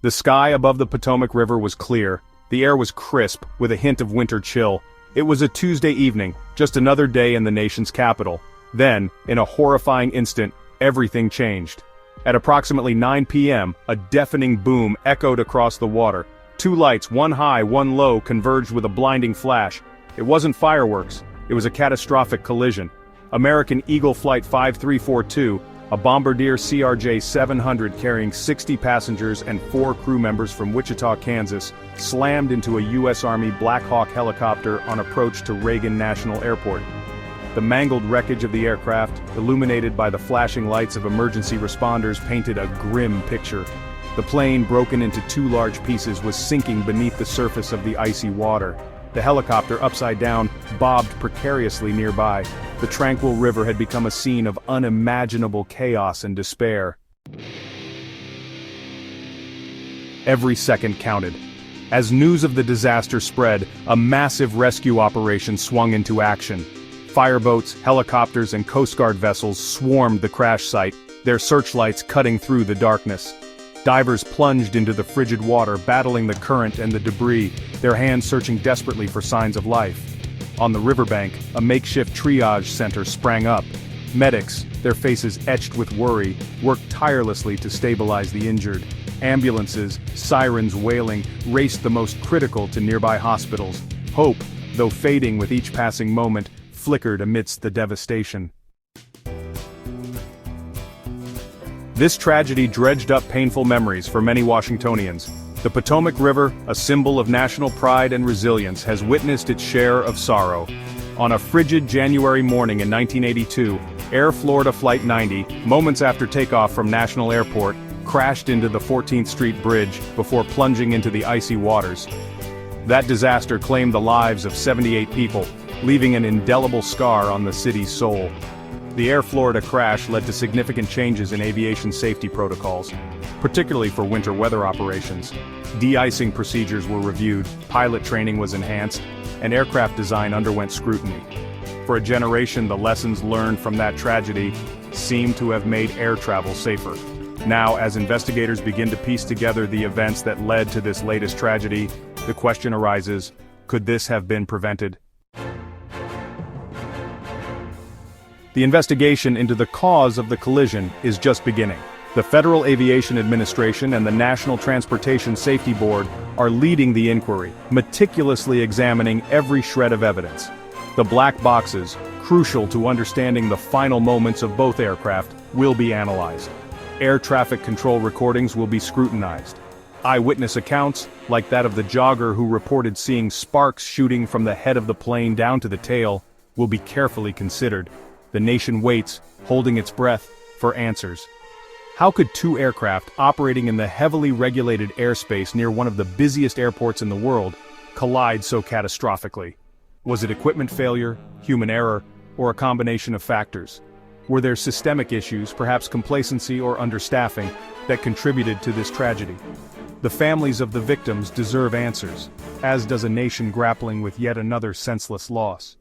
The sky above the Potomac River was clear, the air was crisp, with a hint of winter chill. It was a Tuesday evening, just another day in the nation's capital. Then, in a horrifying instant, everything changed. At approximately 9 p.m., a deafening boom echoed across the water. Two lights, one high, one low, converged with a blinding flash. It wasn't fireworks, it was a catastrophic collision. American Eagle Flight 5342, a Bombardier CRJ-700 carrying 60 passengers and 4 crew members from Wichita, Kansas, slammed into a U.S. Army Black Hawk helicopter on approach to Reagan National Airport. The mangled wreckage of the aircraft, illuminated by the flashing lights of emergency responders, painted a grim picture. The plane, broken into 2 large pieces, was sinking beneath the surface of the icy water. The helicopter, upside down, bobbed precariously nearby. The tranquil river had become a scene of unimaginable chaos and despair. Every second counted. As news of the disaster spread, a massive rescue operation swung into action. Fireboats, helicopters, and Coast Guard vessels swarmed the crash site, their searchlights cutting through the darkness. Divers plunged into the frigid water, battling the current and the debris, their hands searching desperately for signs of life. On the riverbank, a makeshift triage center sprang up. Medics, their faces etched with worry, worked tirelessly to stabilize the injured. Ambulances, sirens wailing, raced the most critical to nearby hospitals. Hope, though fading with each passing moment, flickered amidst the devastation. This tragedy dredged up painful memories for many Washingtonians. The Potomac River, a symbol of national pride and resilience, has witnessed its share of sorrow. On a frigid January morning in 1982, Air Florida Flight 90, moments after takeoff from National Airport, crashed into the 14th Street Bridge before plunging into the icy waters. That disaster claimed the lives of 78 people, leaving an indelible scar on the city's soul. The Air Florida crash led to significant changes in aviation safety protocols, particularly for winter weather operations. De-icing procedures were reviewed, pilot training was enhanced, and aircraft design underwent scrutiny. For a generation, the lessons learned from that tragedy seem to have made air travel safer. Now, as investigators begin to piece together the events that led to this latest tragedy, the question arises, could this have been prevented? The investigation into the cause of the collision is just beginning. The Federal Aviation Administration and the National Transportation Safety Board are leading the inquiry, meticulously examining every shred of evidence. The black boxes, crucial to understanding the final moments of both aircraft, will be analyzed. Air traffic control recordings will be scrutinized. Eyewitness accounts, like that of the jogger who reported seeing sparks shooting from the head of the plane down to the tail, will be carefully considered. The nation waits, holding its breath, for answers. How could 2 aircraft operating in the heavily regulated airspace near one of the busiest airports in the world collide so catastrophically? Was it equipment failure, human error, or a combination of factors? Were there systemic issues, perhaps complacency or understaffing, that contributed to this tragedy? The families of the victims deserve answers, as does a nation grappling with yet another senseless loss.